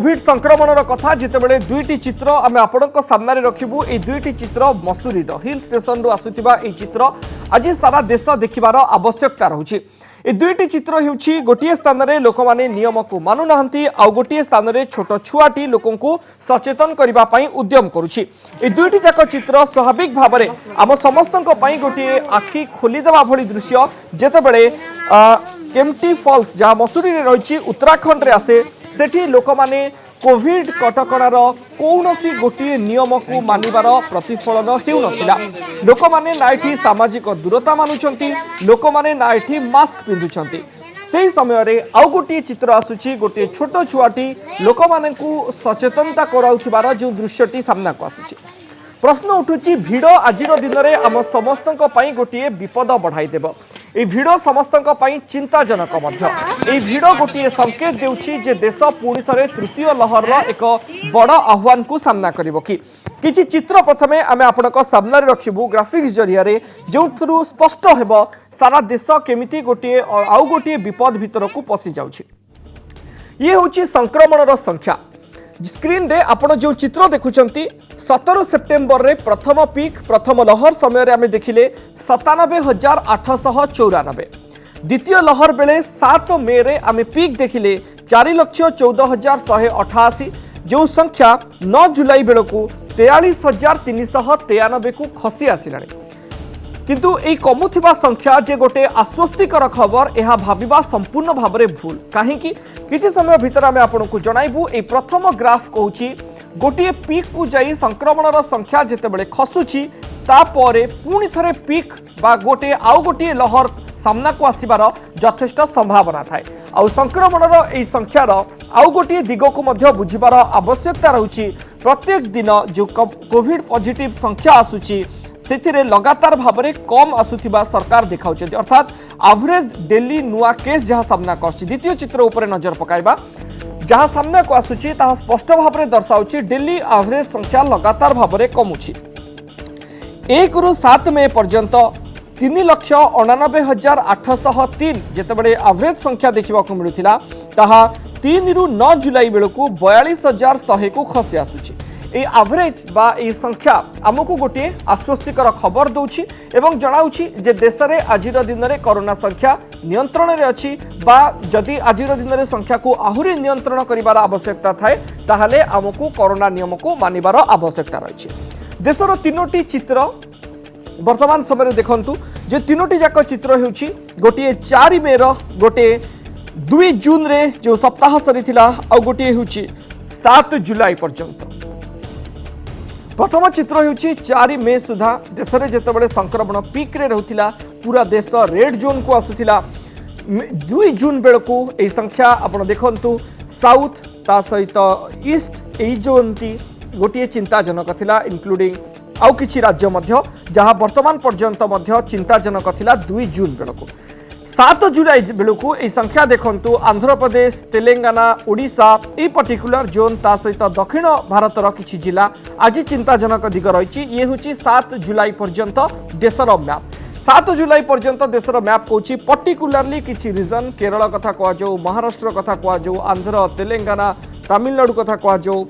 Covid संक्रमण कथा जितेबाला दुईटी चित्र आम आपण सामने रखिबू। ए दुईटी चित्र मसूरी हिल स्टेशन रु आसुथिबा ए चित्र आज सारा देश देखिबार आवश्यकता रहुछि। ए दुईटी चित्र हेउछि गोटिए स्थान रे लोक माने नियम को मानु नाहंती, आ गोटिए स्थान रे छोट छुआटी लोकन को सचेतन करिबा पई उद्यम करूछि। ए दुईटी जाक चित्र स्वाभाविक भाव में आम समस्तक पई गोटिए आखि खोली देबा भली दृश्य जेतेबेले केम्प्टी फॉल्स जहाँ मसूरी रे रहिछि उत्तराखंड रे आसे सेठी लोक माने कोविड कटकणार कौनसी गोटे नियम को मानिबार प्रतिफलन हेउ नथिला। लोक माने ना एठी सामाजिक दूरता मानुछंती, लोक माने ना एठी मास्क पिंधुछंती। सेही समय रे आउ गोटे चित्र आसुछि, गोटे छोट छुआटी लोक माने को सचेतनता कराउथिबार जो दृश्यटी सामना को आसुछि। प्रश्न उठुछि भिड़ आजिर दिन में आम समस्तक पई गोटे विपद बढ़ाई देब। ए भिड़ समस्तक पई चिंताजनक मध्य। ए भिड़ गोटे संकेत देउछि जे देश पुणी थरे तृतीय लहर एक बड़ आह्वान को सामना करिवो कि किछि चित्र प्रथमे आमे आपनक सामने रखिबू ग्राफिक्स जरिया रे जो थ्रू स्पष्ट हेबो सारा देश केमिति गोटे आउ गोटे विपद भितर को पसि जाउछि। ये होछि संक्रमणर संख्या। स्क्रीन रे आपण जो चित्र देखुचंती 17 सेप्टेम्बर रे प्रथम पीक प्रथम लहर समय आमे देखिले 97,894। द्वितीय लहर बेले 7 मे रे आमे पीक देखिले 4,14,188, जो संख्या 9 जुलाई बेलू 43,393 को खसी आसिलानी। किंतु एई कमुथिबा संख्या जे गोटे आश्वस्तिकर खबर यह भाविबा संपूर्ण भाव में भूल। कहीं किछि समय भीतर आमे आपनको जणाइबू। ए प्रथम ग्राफ कहूछि गोटे पीक को जाई संक्रमणर संख्या जेतेबेले खसुछि तापरे पुणी थरे पीक बा गोटे आउ गोटे लहर सामना को आसिबार यथेष्ट संभावना थाए। आउ संक्रमणर एई संख्यार आउ गोटे दिग को मध्य बुझिबार आवश्यकता रहुछि। प्रत्येक दिन जो कोविड पॉजिटिव संख्या आसुछि से लगातार भाव में कम आसुथिबा सरकार देखाउछथि, अर्थात एवरेज डेली नुआ केस जहाँ सामना को आछि। द्वितीय चित्र उपर नजर पकाइबा जहाँ सामना को आसुछि ताहा स्पष्ट भाव में दर्शाउछि डेली एवरेज संख्या लगातार भाव में कमुछि। 1 रु 7 मे पर्यंत 3,89,803 जेतेबेले एवरेज संख्या देखिबाकू मिलुथिला ताहा 3 रु 9 जुलाई बेलू 42,100 को खसी आसुछि। एवरेज बा ए संख्या आमको गोटे आश्वस्तिकर खबर दौछि एवं जनाउछि जे देश में आजिर दिन में कोरोना संख्या नियंत्रण रे अछि, बा जदि आजिर दिन में संख्या को आहुरी नियंत्रण करिवार आवश्यकता थाए ताहले आमको कोरोना नियम को मानिबार आवश्यकता रही। देशर तीनोटी चित्र वर्तमान समय देखंतु जे तीनोटी जाक चित्र हेउछि गोटे 4 मे गोटे 2 जून रे जो सप्ताह सरीथिला आ गोटे हेउछि 7 जुलाई पर्यंत। प्रथम चित्र हेउछि 4 मे सुधा देश में जेतेबेले संक्रमण पीक रे रहउथिला पूरा देश रेड जोन को आसुथिला। 2 जून बेलू ए संख्या आपण देखंतु साउथ ता सहित ईस्ट ए जोन टी गोटे चिंताजनक थिला, इंक्लूडिंग आउ किछि राज्य मध्य जहाँ वर्तमान पर्यंत मध्य चिंताजनक थिला। 2 जून बेलू 7 जुलाई बेलू ए संख्या देखंतु आंध्र प्रदेश, तेलंगाना, ओडिशा ए पर्टिकुलर जोन ता सहित दक्षिण भारतर किछि जिला आज चिंताजनक दिग रही। ये हूँ 7 जुलाई पर्यंत देशर मैप। 7 जुलाई पर्यंत देशर मैप कहूँ पर्टिकुलरली किछि रीजन केरल कथा कह जाऊ, महाराष्ट्र कथा कह जाऊ, आंध्र, तेलंगाना, तमिलनाडु कथा कह जाऊ,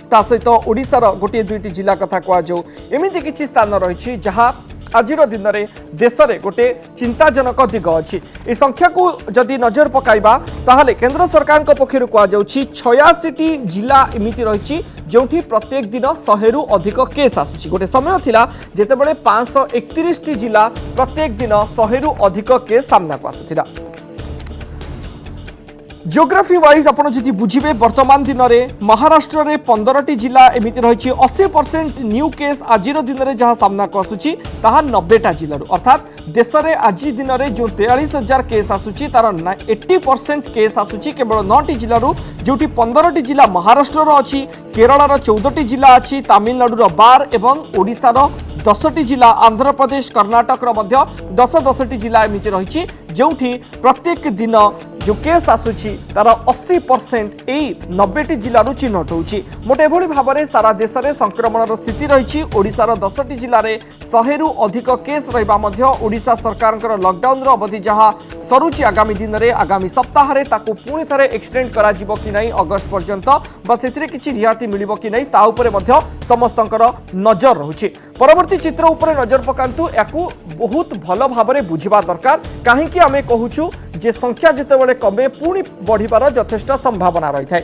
ता सहित ओडिशार गोटे 2टी जिला कथा कह जाऊ, एमिति किछि स्थान रही जहाँ आजिर दिन में देश में गोटे चिंताजनक दिग अच्छी। इस संख्या को जदि नजर पकाइबा ताहले केंद्र सरकार पक्षर कहुच्छी 86टी जिला एमिति रही जोठी प्रत्येक दिन 100 रु अधिक केस आसुची। गोटे समय थिला जेतेबेले 531टी जिला प्रत्येक दिन 100 रु अधिक केस सामना को आसुथिला। जियोग्राफी वाइज आपड़ जी बुझे वर्तमान दिन में महाराष्ट्र में 15टी जिला एमती रही 80% न्यू केस आजिर दिन में जहाँ सामना को आसूची ताहा 90टा जिलू, अर्थात देश में आज दिन में जो 43,000 केस आसूची तार 80% केस आसूची केवल 9टी जिलू, जो 15टी जिला महाराष्ट्र अच्छी, केरलार 14टी जिला अच्छी, तमिलनाडुर 12 एवं ओडिशार 10टी जिला, आंध्र प्रदेश कर्णाटक 10-10टी जिला एमती रही जो प्रत्येक दिन जो केस आसुची तार 80% यही 90टी जिलूर चिन्हट होची मोटे एभली भाव में सारा देश में संक्रमण स्थिति रही ओडिशार 10टी जिले में 100 रु अधिक केस रहा ओडिशा सरकार लॉकडाउन अवधि जहाँ सरुची आगामी दिन में आगामी सप्ताह पुणी थे एक्सटेंड करा जीवो कि नहीं अगस्त पर्यंत से किसी रिहाती मिल कि नहीं ता उपरे मध्य समस्त नजर रहुछि परवर्ती चित्र उपरे नजर पकांतु याकू बहुत भल भाव में बुझा दरकार कहीं आम कहूँ जे संख्या जितेबाला कमे पुणी बढ़िबार यथेष्ट संभावना रही है।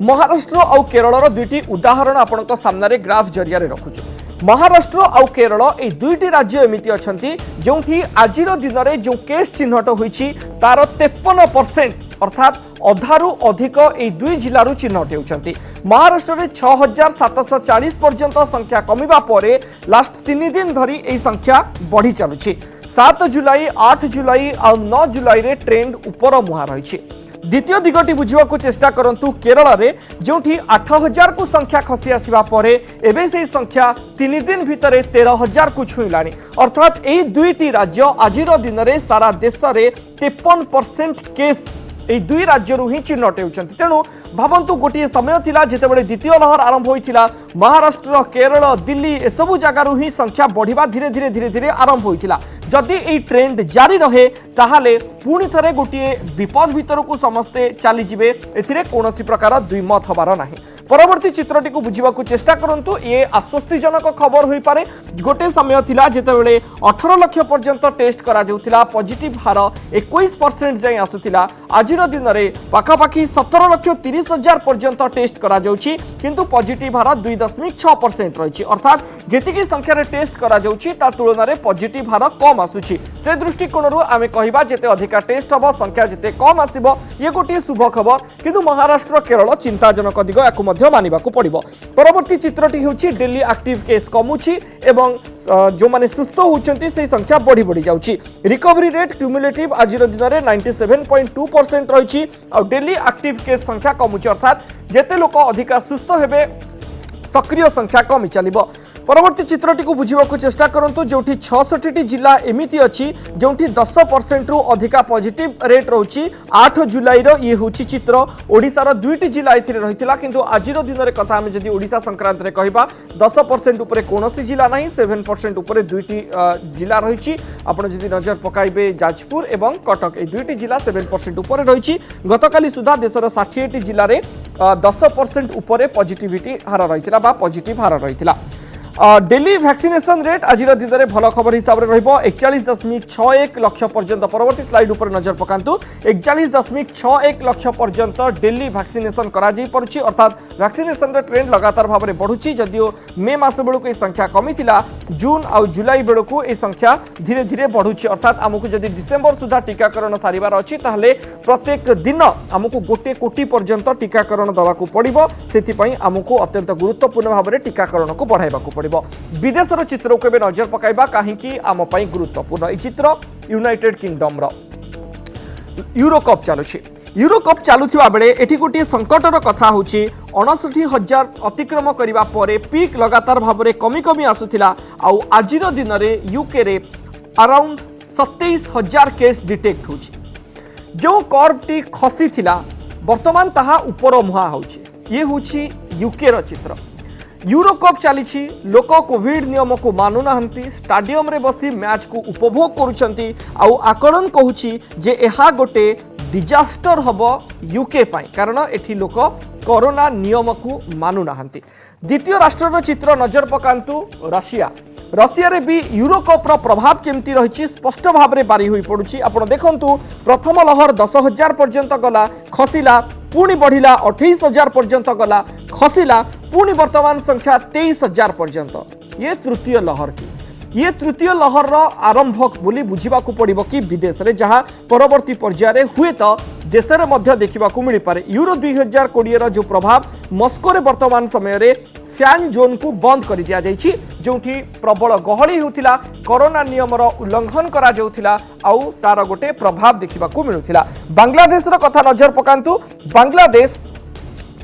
महाराष्ट्र आउ केरल दुईटी उदाहरण आपण सामने ग्राफ जरिया रखुछु। महाराष्ट्र आउ केरल ए दुईटी राज्य एमिति अछंती जोंठी आजिर दिन में जो केस चिन्हट होईछि तार 53% अर्थात अधारू अधिक ए दुई जिलूर चिन्हट होउछंती। महाराष्ट्र में 6740 पर्यंत संख्या कमिबा परे लास्ट 3 दिन धरी ए संख्या बढ़ी चलुछि। 7 जुलाई 8 जुलाई और 9 जुलाई रे ट्रेंड ऊपर मुहा रही। द्वितीय दिगटी बुझा चेष्टा करंतु केरल रे जोठी 8000 को संख्या खसी आसिबा परे एबे से संख्या 3 दिन भितर 13000 को छुईलानी अर्थात यही दुईटी राज्य आजिर दिन में सारा देश में 53% केस এই দুই রাজ্যরু হি চিহ্নট হেউছন্তি তেণু ভাবন্তু গোটিয়ে সময় थिला যেতেবেলে দ্বিতীয় লহর আরম্ভ হইছিলা মহারাষ্ট্র কেরল দিল্লী এসবু জায়গারু হি সংখ্যা বঢ়িবা ধীরে ধীরে ধীরে ধীরে আরম্ভ হইছিলা যদি এই ট্রেন্ড জারি রহে তাহলে পুনি থরে গোটিয়ে বিপদ ভিতরকু সমস্তে চালি जिवे एथिरे कोनोसी प्रकार द्विमत हबार नाही। परवर्ती चित्रटी को बुझा चेष्टा करंतु ये आश्वस्तिजनक खबर हो पारे गोटे समय थिला जेतेबेले 18 लाख पर्यंत टेस्ट करा जाउथिला पॉजिटिव हार 21% जाय आसुथिला आजिर दिन में पाखापाखि 17,30,000 पर्यंत टेस्ट करा जाउछि किंतु पॉजिटिव हार 2.6% रही अर्थात जेतिकी संख्या रे टेस्ट करा जाउछि ता तुलना रे पॉजिटिव हार कम आसुछि से दृष्टिकोण आमे कहिबा जेते अधिका टेस्ट हबो संख्या जेते कम आसीबो ये गोटे शुभ खबर किंतु महाराष्ट्र केरल चिंताजनक दिग याकु मध्य मानिबाकू पड़िबो। परवर्ती चित्रटी होछि दिल्ली एक्टिव केस कमुछि एवं जो माने सुस्थ होउछंती से संख्या बढ़ी बढ़ी जाउछि रिकवरी रेट क्युमुलेटिव आजिर दिन में 97.2% रही और दिल्ली एक्टिव केस संख्या कमुछि अर्थात जेते लोक अधिका सुस्थ हेबे सक्रिय संख्या कमी चलिबो। परवर्ती चित्रटी को बुझा चेष्टा करंतु जोठी 66टी जिला एमिति अछि जोठी 10% रु अधिका पॉजिटिव रेट रहुछि 8 जुलाई रो ये होछि चित्र ओडिसा रो दुईटी जिला एथिरे रहितला किंतु आजिर दिन रे कथा हम जदि ओडिसा संक्रांत रे कहिबा 10% ऊपर कोनोसी जिला नाही 7% ऊपर दुईटी जिला रहिछि आपण जदि नजर पकाइबे जाजपुर एवं कटक ए दुईटी जिला 7% ऊपर रहिछि गतकाली सुधा देशर 60टी जिल्ला रे 10% ऊपर पॉजिटिविटी हार रहितला बा पॉजिटिव हार रहितला। डेली वैक्सीनेशन रेट आज दिन में भल खबर हिसाब से रहिबो 41.61 लाख पर्यंत परवर्ती स्लाइड ऊपर नजर पकांतु 41.61 लाख पर्यंत डेली वैक्सीनेशन करा जाई परुछि अर्थात वैक्सीनेशन रे ट्रेंड लगातार भाव में बढ़ुछि जदियो मे मास बेलू ए संख्या कमी थिला जून और जुलाई बेलू ए संख्या धीरे धीरे बढ़ुछि अर्थात आमको जदि डिसेंबर सुधा टीकाकरण सारिबार अछि ताहले प्रत्येक दिन आमको 1 कोटी पर्यंत टीकाकरण दवाकू पड़िबो सेति पई आमको अत्यंत गुरुत्वपूर्ण भाव में टीकाकरण को बढ़ाइबाकू पड़िबो। विदेशर चित्र को नजर पकाइबा कहीं आम पाई गुरुत्वपूर्ण ये चित्र यूनाइटेड किंगडम रो यूरो कप चलुछि यूरो कप चलुथिबा बेले एठी गोटे संकटर कथा होछि 59,000 अतिक्रम करिबा परे पीक लगातार भाव में कमी कमी आसुथिला आउ आजिर दिन में यूके रे अराउंड 27,000 केस डिटेक्ट होछि जो कर्व टी खसी थिला वर्तमान ताहा ऊपर मुहा होछि ये होछि यूके रो चित्र। यूरो कप चली लोक कोविड नियम को मानु नाहंती स्टाडियम रे बसी मैच को उपभोग करुछंती आउ आकलन कहूछि जे एहा गोटे डिजास्टर हबो यूके पाई कारण एठी लोक कोरोना नियम को मानु नाहंती। द्वितीय राष्ट्रर चित्र नजर पकांतु रशिया रे भी यूरो कप रो प्रभाव केमती रही स्पष्ट भाव में बारी हुई पड़ुछि आपण देखंतु प्रथम लहर 10,000 पर्यंत गला खसिला पुणी बढ़िला 28,000 पर्यंत गला खसिला पुणी वर्तमान संख्या 23,000 पर्यंत ये तृतीय लहर की ये तृतीय लहर रो आरंभ बोली बुझिबाकू पड़िबो कि विदेश रे जहां परवर्ती पर्याय हुए तो देश रे मध्य देखिबाकू मिली पारे। यूरो 2020 रो जो प्रभाव मस्को रे वर्तमान समय रे फैन जोन को बंद कर दिया जाइछि जोठी प्रबल गहली होतिला कोरोना नियम रो उल्लंघन करा जाउथिला आउ तार गोटे प्रभाव देखिबाकू मिलुथिला। बांग्लादेश रो कथा नजर पकांतु बांग्लादेश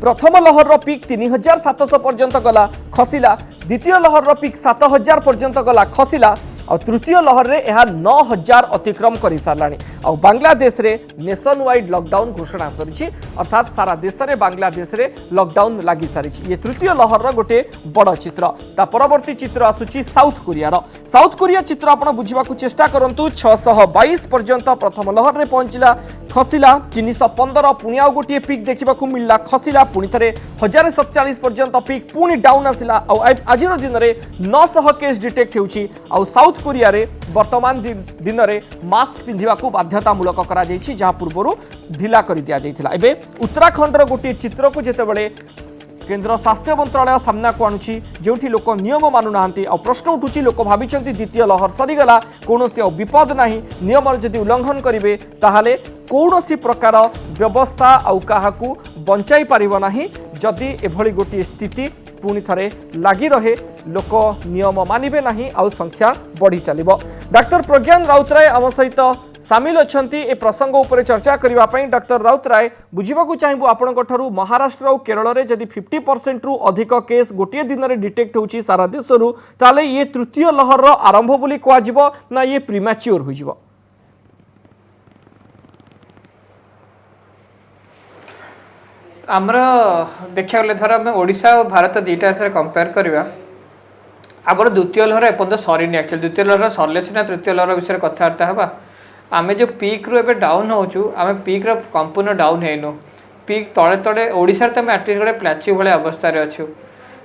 प्रथम लहर रो पीक 3,700 पर्यंत गला खसिला द्वितीय लहर रो पीक 7,000 पर्यंत गला खसिला और तृतीय लहर रे यह 9000 अतिक्रम कर सारा आ बांग्लादेश रे नेशन वाइड लॉकडाउन घोषणा सरी अर्थात सारा देश में बांग्लादेश रे लॉकडाउन लगी सारी ये तृतीय लहर गोटे बड़ चित्र ता परवर्ती चित्र आसुची साउथ कोरिया चित्र आपण बुझा चेष्टा करंतु 622 पर्यंत प्रथम लहर रे पहुंचला खसिला 315 पुणी आउ गोटे पिक देखा मिलला खसिला पुणी थे 1047 पर्यंत पिक पुणी डाउन आसला आज दिन में 900 केस डिटेक्ट होउची आउ साउथ कोरिया रे वर्तमान दिन में मास्क पिंधिबा को बाध्यतामूलक करा जायछि जहा पूर्व ढिला कर दिया जायथिला एबे उत्तराखंड गोटे चित्र को जेतेबेले केंद्र स्वास्थ्य मंत्रालय सामना को आणुछि जेउठी लोक नियम मानु नाहंती आ प्रश्न उठुछि लोक भाबिचंती द्वितीय लहर सरीगला कौनसी विपद नाही नियम जदि उल्लंघन करिवे ताहाले कौनसी प्रकार व्यवस्था आउ काहाकू बंचाई पारिबो नाही जदि एभली गोटे स्थिति पुणी थरे लगी रहे लोक नियम मानिबे नाही आउ संख्या बढ़ी चलिबो। डॉक्टर प्रज्ञान राउतराय आम सहित सामिल अच्छा ए प्रसंग उपर चर्चा करने डॉक्टर राउतराय बुझा चाहबू आपण महाराष्ट्र और केरल में जदि 50% रु अधिक केस गोटे दिन में डिटेक्ट होची सारा देश ताले ये तृतीय लहर आरंभ बोली कह ना ये प्रीमैच्योर हो आमर देखा गले धर आम ओडिशा और भारत दुईटा कंपेयर करवा आमर द्वितीय लहर एपर्तंत सरीनी एक्चुअली द्वितीय लहर सरले सीना तृतीय लहर विषय कथबार्ता हाँ आमे जो पीक रू एबे डाउन होचु आमे पीक रो कंपूर्ण डाउन हेनु पीक तले तले ओडिसा तो एटलिस्ट गोटे प्लाच्यू भाई अवस्था अच्छु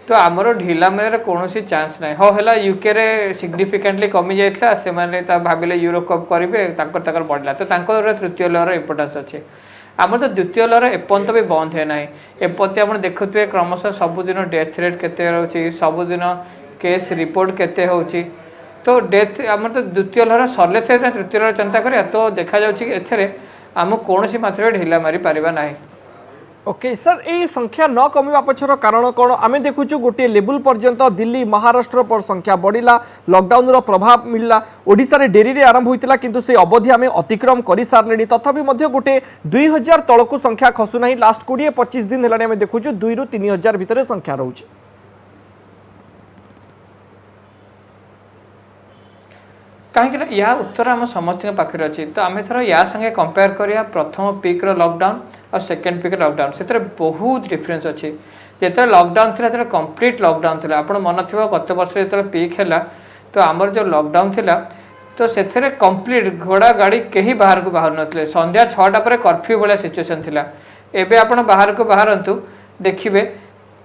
तो आमर ढिला मेरे कौन चान्स ना हाँ है यूके रे सिग्निफिकेंटली कमी जाता से भाविले यूरो कप करेंगे बढ़ला तो तृतीय लहर इंपोर्टान्स अच्छे आम तो द्वितीय लहर एपर्तंत भी बंद है ना एपर्त आप देखुए क्रमशः सबुदिन डेथ रेट केते रोचे सबुदिन केस रिपोर्ट केते होची तो डेथ आम तो द्वितीय लहर सरले से तृतीय लहर चिंता करिया तो देखा जाए आम कौन मात्रा ढिला मारी पारिबा नाही। ओके सर ये संख्या न कमिबा पछर कारण कौन आम देखुचु गोटे लेवल पर्यंत दिल्ली महाराष्ट्र पर संख्या बढ़िला लॉकडाउन रो प्रभाव मिलला ओडिशा रे डेरी रे आरंभ होइतिला किंतु से अवधि आम अतिक्रम कर सारे तथापि मध्य गोटे 2000 तलकू संख्या खसु नाही लास्ट 20-25 दिन हेलानी आम देखुचु 2 ରୁ 3000 भितर संख्या रहउची कहीं या उत्तर आम समस्त पाखे अच्छी तो आम थर या संगे कंपेयर करिया प्रथम पीक रो लॉकडाउन और सेकेंड पीक लॉकडाउन से बहुत डिफरेंस अच्छी जो लॉकडाउन थी कंप्लीट लॉकडाउन थी आप मन थी गत वर्ष जो पीक है तो आमर जो लॉकडाउन थी तो से कंप्लीट घोड़ा गाड़ी कहीं बाहर को बाहर नथिले संध्या 6टा पर कर्फ्यू भाया सिचुएसन थिला एबे आपण बाहर को बाहरंतु देखिए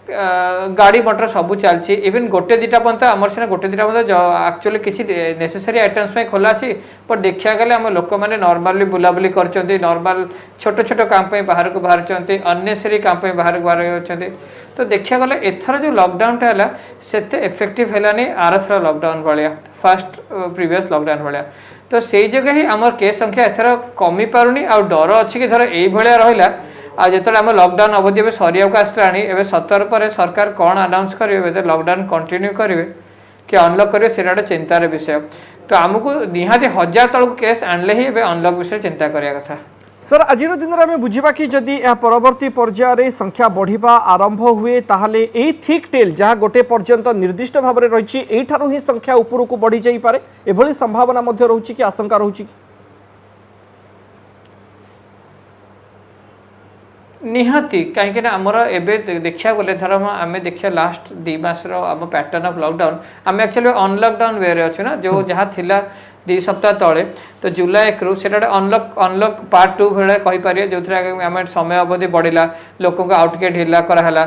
गाड़ी मोटर सब चलती इवन गोटे दुटा पर्यंत आमर सीना गोटे दुटा पर्यंत एक्चुअली किसी नेसेसरी आइटम्स में खोला अच्छी पर देखा गले आम लोक मैंने नॉर्मली बुलाबुली कर नॉर्मल छोट छोट काम बाहर को बाहर अननेसेसरी काम बाहर को बाहर तो देखा गले एथर जो लॉकडाउन है से इफेक्टिव है आरथर लॉकडाउन भाया फास्ट प्रीवियस लॉकडाउन भाया तो से जगह ही आमर केस संख्या एथर कमी पारुनी आ डर अच्छी कि धर यही रहा आज जो आम लॉकडाउन अवधि ए सरिया को आसला 17 पर सरकार कौन अनाउंस करेंगे लॉकडाउन कंटिन्यू करेंगे कि अनलॉक करेंगे से गोटे चिंतार विषय तो आमको निहाती 1000 तलक केस आणले ही अनलॉक विषय चिंता करिया कथा। सर आज दिन में आम बुझा कि जदि यह परवर्ती पर्यायर संख्या बढ़िबा आरंभ हुए ताहले एई थिक टेल जहाँ गोटे पर्यंत निर्दिष्ट भाव में रही एठारू ही संख्या उपरू को बढ़ी जाई पारे एभली संभावना मध्य रहुची कि आशंका रहुची निहाती कहीं आमर एवं देखा गले धर आम देखिए लास्ट 2 मास आम पैटर्न ऑफ लॉकडाउन आम एक्चुअली अनलॉकडाउन वे अच्छे ना जो जहाँ थिला 2 सप्ताह तले तो जुलाई 1 रू से अनलॉक पार्ट 2 भाया कहीपर जो आम समय अवधि बढ़ला लोक आउट के ढिला कराला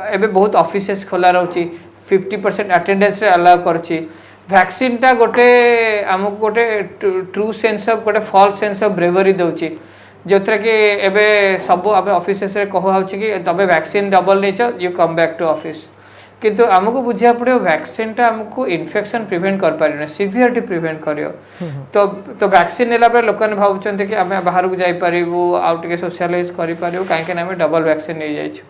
एवं बहुत ऑफिसेस खोला रही 50% अटेंडेंस अलाउ करछि वैक्सीन टा गोटे आमको गोटे ट्रू सेंस ऑफ गोटे फॉल्स सेंस ऑफ ब्रेवरी दउछि जो कि एबे सब आम ऑफिस कहूँ कि तबे वैक्सीन डबल नहीं you come back to office किंतु आमको बुझा पड़ो वैक्सीन टा आमको इन्फेक्शन प्रिवेंट कर पारे सिवियरिटी प्रिवेंट करियो तो वैक्सीन नेला पर लोक भावुं कि आम बाहर को जापरू आउ टे सोशलाइज करें कहीं आम डबल वैक्सीन नहीं जाइए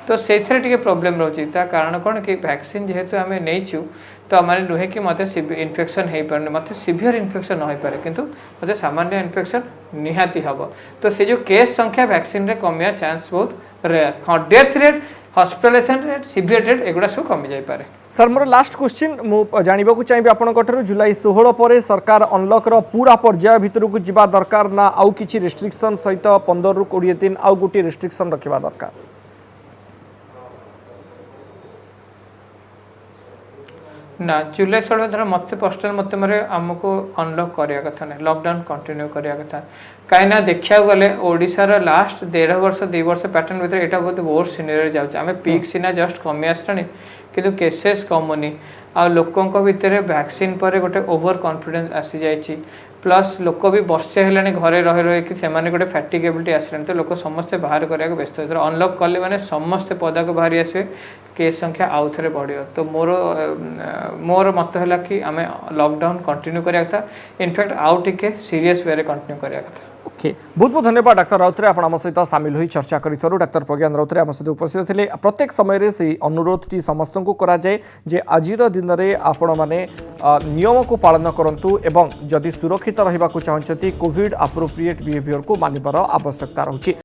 तो से प्रोब्लेम रोचे कारण कौन कि वैक्सीन जेहेतु आम नहीं तो मैंने नुहे कि मत इन्फेक्शन हो पारे मत सिवियर इन्फेक्शन न हो पारे किंतु मत सामान्य इन्फेक्शन निहाती हम तो से जो केस संख्या वैक्सीन रे कमिया चांस बहुत रेयर हाँ death rate hospitalisation rate severe rate एगुड़ा सब कमी जाई पारे। सर मोर लास्ट क्वेश्चन मु जानबा चाहिए आपंकर जुलाई 16 पर सरकार अनलक पूरा पर्याय भितर को जीवा दरकार ना आउ किछि रेस्ट्रिक्शन सहित 15 रु 20 दिन आउ गोटे रेस्ट्रिक्शन रखा दरकार। ना जुलाई 16 धर मत पर्सनल मत मेरे आमको अनलॉक करिया कथा नहीं लॉकडाउन कंटिन्यू करिया कथा कहीं ना देखा गले ओडिशार लास्ट 1.5 वर्ष 2 वर्ष पैटर्न भीतर एटा बहुत वर्स सिनेरियो जाउछ आमे पीक सिना जस्ट कमी आसलानी किंतु केसेस कमुनी आ लोकंक भितर वैक्सीन पर गोटे ओवर कॉन्फिडेंस आसी जाइछि प्लस लोक भी वर्षे हेलानी घरे रही रही कि सेमाने गोटे फैटिकेबिलिटी आसलानी तो लोक समस्ते बाहर करिया व्यस्त होते अनलॉक कले माने समस्ते पदा को बाहरी आसबे केस संख्या आउ थे बढ़िया तो मोर मत है कि आम लॉकडाउन कंटिन्यू करिया कथा इनफैक्ट आउ टिके सीरियस वे कंटिन्यू करिया कथा। ओके बहुत बहुत धन्यवाद डाक्टर राउतरे आप आम सहित सामिल हो चर्चा करूँ डाक्टर प्रज्ञान राउतरे आम सहित उपस्थित थे प्रत्येक समय से अनुरोधटी समस्त को कराए जे आजिर दिन में आपण मैंने नियम को पालन करूँ एवं जदि सुरक्षित रहा चाहते कोविड अप्रोप्रिएट बिहेवियर को मानिबार आवश्यकता रही।